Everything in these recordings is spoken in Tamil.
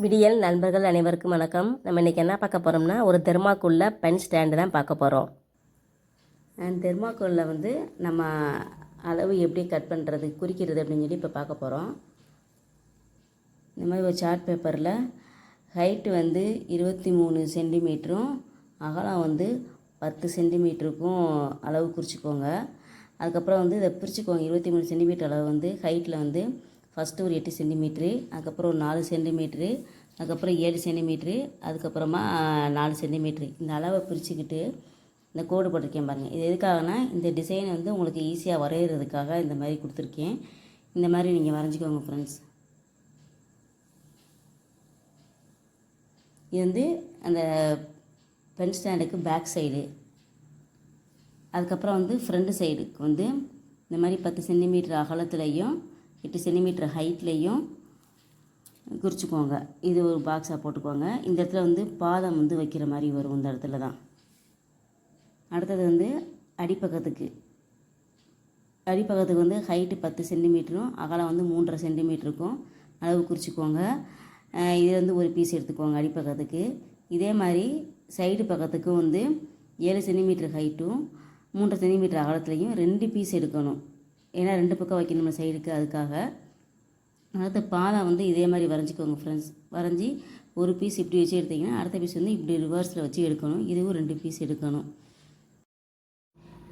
விடியல் நண்பர்கள் அனைவருக்கும் வணக்கம். நம்ம இன்றைக்கி என்ன பார்க்க போகிறோம்னா, ஒரு தெர்மாக்கோலில் பென் ஸ்டாண்டு தான் பார்க்க போகிறோம். தெர்மாக்கோலில் வந்து நம்ம அளவு எப்படி கட் பண்ணுறது, குறிக்கிறது அப்படின்னு சொல்லி இப்போ பார்க்க போகிறோம். இந்த மாதிரி ஒரு சார்ட் பேப்பரில் ஹைட்டு வந்து 23 சென்டிமீட்டரும் அகலம் வந்து 10 சென்டிமீட்டருக்கும் அளவு குறிச்சிக்கோங்க. அதுக்கப்புறம் வந்து இதை பிரிச்சுக்கோங்க. 23 சென்டிமீட்டர் அளவு வந்து ஹைட்டில் வந்து ஃபஸ்ட்டு ஒரு 8 சென்டிமீட்ரு, அதுக்கப்புறம் ஒரு 4 சென்டிமீட்ரு, அதுக்கப்புறம் 7 சென்டிமீட்ரு, அதுக்கப்புறமா 4 சென்டிமீட்ரு. இந்த அளவை பிரிச்சுக்கிட்டு இந்த கோடு போட்டிருக்கேன் பாருங்கள். இது எதுக்காகனா, இந்த டிசைனை வந்து உங்களுக்கு ஈஸியாக வரைகிறதுக்காக இந்த மாதிரி கொடுத்துருக்கேன். இந்த மாதிரி நீங்கள் வரைஞ்சிக்கோங்க ஃப்ரெண்ட்ஸ். இது வந்து அந்த பென் ஸ்டாண்டுக்கு பேக் சைடு. அதுக்கப்புறம் வந்து ஃப்ரண்ட் சைடுக்கு வந்து இந்த மாதிரி 10 சென்டிமீட்டர் அகலத்துலேயும் 8 சென்டிமீட்டர் ஹைட்லேயும் குறிச்சிக்கோங்க. இது ஒரு பாக்ஸாக போட்டுக்கோங்க. இந்த இடத்துல வந்து பாதம் வந்து வைக்கிற மாதிரி வரும். இந்த இடத்துல தான். அடுத்தது வந்து அடிப்பக்கத்துக்கு வந்து ஹைட்டு 10 சென்டிமீட்டரும் அகலம் வந்து 3.5 சென்டிமீட்டருக்கும் அளவு குறிச்சிக்கோங்க. இது வந்து ஒரு பீஸ் எடுத்துக்கோங்க அடிப்பக்கத்துக்கு. இதே மாதிரி சைடு பக்கத்துக்கும் வந்து 7 சென்டிமீட்டர் ஹைட்டும் 3.5 சென்டிமீட்டர் அகலத்துலேயும் 2 பீஸ் எடுக்கணும். ஏன்னா 2 பக்கம் வைக்கணும் நம்ம சைடுக்கு, அதுக்காக. அடுத்த பாதம் வந்து இதே மாதிரி வரைஞ்சிக்கோங்க ஃப்ரெண்ட்ஸ். வரைஞ்சி ஒரு பீஸ் இப்படி வச்சு எடுத்திங்கன்னா அடுத்த பீஸ் வந்து இப்படி ரிவர்ஸில் வச்சு எடுக்கணும். இதுவும் 2 பீஸ் எடுக்கணும்.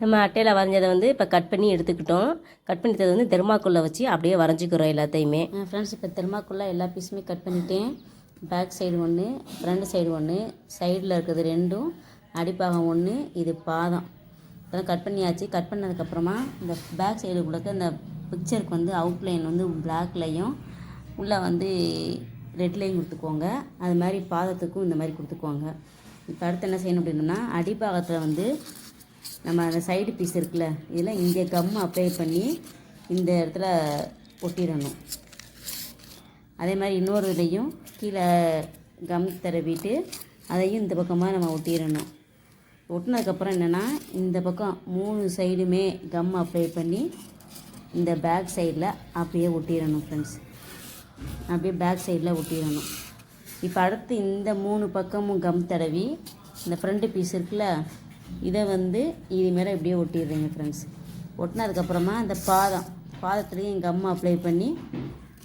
நம்ம அட்டையில் வரைஞ்சதை வந்து இப்போ கட் பண்ணி எடுத்துக்கிட்டோம். கட் பண்ணிட்டது வந்து தெர்மாக்கோலில் வச்சு அப்படியே வரைஞ்சிக்கிறோம் எல்லாத்தையுமே. ஃப்ரெண்ட்ஸ், இப்போ தெர்மாக்கோலில் எல்லா பீஸுமே கட் பண்ணிட்டேன். பேக் சைடு ஒன்று, ஃப்ரண்ட் சைடு ஒன்று, சைடில் இருக்கிறது 2, அடிப்பாகம் 1, இது பாதம். இதெல்லாம் கட் பண்ணியாச்சு. கட் பண்ணதுக்கப்புறமா இந்த பேக் சைடு கொடுக்க இந்த பிக்சருக்கு வந்து அவுட்லைன் வந்து பிளாக்லையும் உள்ளே வந்து ரெட்லையும் கொடுத்துக்கோங்க. அது மாதிரி பாதத்துக்கும் இந்த மாதிரி கொடுத்துக்கோங்க. இப்போ அடுத்து என்ன செய்யணும் அப்படின்னா, அடிப்பாகத்தில் வந்து நம்ம அந்த சைடு பீஸ் இருக்குல்ல, இதில் இங்கே கம் அப்ளை பண்ணி இந்த இடத்துல ஒட்டிடணும். அதே மாதிரி இன்னொரு இதையும் கீழே கம் தடவிட்டு அதையும் இந்த பக்கமாக நம்ம ஒட்டிடணும். ஒட்டினதுக்கப்புறம் என்னென்னா, இந்த பக்கம் 3 சைடுமே கம் அப்ளை பண்ணி இந்த பேக் சைடில் அப்படியே ஒட்டிடணும் ஃப்ரெண்ட்ஸ். அப்படியே பேக் சைடில் ஒட்டிடணும். இப்போ அடுத்து இந்த 3 பக்கமும் கம் தடவி இந்த ஃப்ரண்ட் பீஸ் இருக்குல்ல, இதை வந்து இது மேலே இப்படியே ஒட்டிடுறீங்க ஃப்ரெண்ட்ஸ். ஒட்டினதுக்கப்புறமா இந்த பாதத்துலேயும் கம் அப்ளை பண்ணி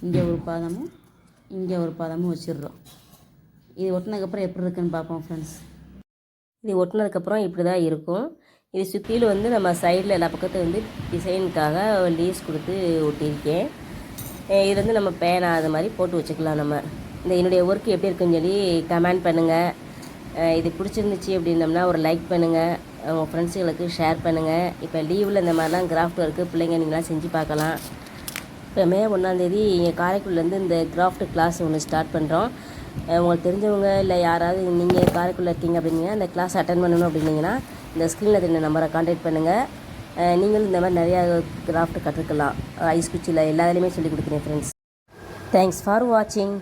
இங்கே ஒரு பாதமும் இங்கே ஒரு பாதமும் வச்சிடுறோம். இது ஒட்டினதுக்கப்புறம் எப்படி இருக்குன்னு பார்ப்போம் ஃப்ரெண்ட்ஸ். இது ஒட்டினதுக்கப்புறம் இப்படி தான் இருக்கும். இது சுற்றிலும் வந்து நம்ம சைடில் எல்லா பக்கத்தையும் வந்து டிசைனுக்காக லீஸ் கொடுத்து ஒட்டியிருக்கேன். இது வந்து நம்ம பேனா அது மாதிரி போட்டு வச்சுக்கலாம். நம்ம இந்த என்னுடைய ஒர்க் எப்படி இருக்குன்னு சொல்லி கமெண்ட் பண்ணுங்கள். இது பிடிச்சிருந்துச்சி அப்படின்னம்னா ஒரு லைக் பண்ணுங்கள். உங்கள் ஃப்ரெண்ட்ஸுகளுக்கு ஷேர் பண்ணுங்கள். இப்போ லீவில் இந்த மாதிரிலாம் கிராஃப்ட் ஒர்க்கு பிள்ளைங்க நீங்களாம் செஞ்சு பார்க்கலாம். இப்போ மே 1ஆந்தேதி இங்கே காரைக்குடிலேருந்து இந்த கிராஃப்ட் கிளாஸ் ஒன்று ஸ்டார்ட் பண்ணுறோம். உங்களுக்கு தெரிஞ்சவங்க இல்லை யாராவது நீங்கள் காரைக்குடியில் இருக்கீங்க அப்படின்னா இந்த கிளாஸ் அட்டன் பண்ணணும் அப்படின்னீங்கன்னா இந்த ஸ்க்ரீனில் தெரிஞ்ச நம்பரை கான்டாக்ட் பண்ணுங்கள். நீங்களும் இந்த மாதிரி நிறையா கிராஃப்ட் கற்றுக்கலாம். ஐஸ் குச்சியில் எல்லா இதுலேயுமே சொல்லிக் கொடுக்குறேன் ஃப்ரெண்ட்ஸ். தேங்க்ஸ் ஃபார் வாட்சிங்.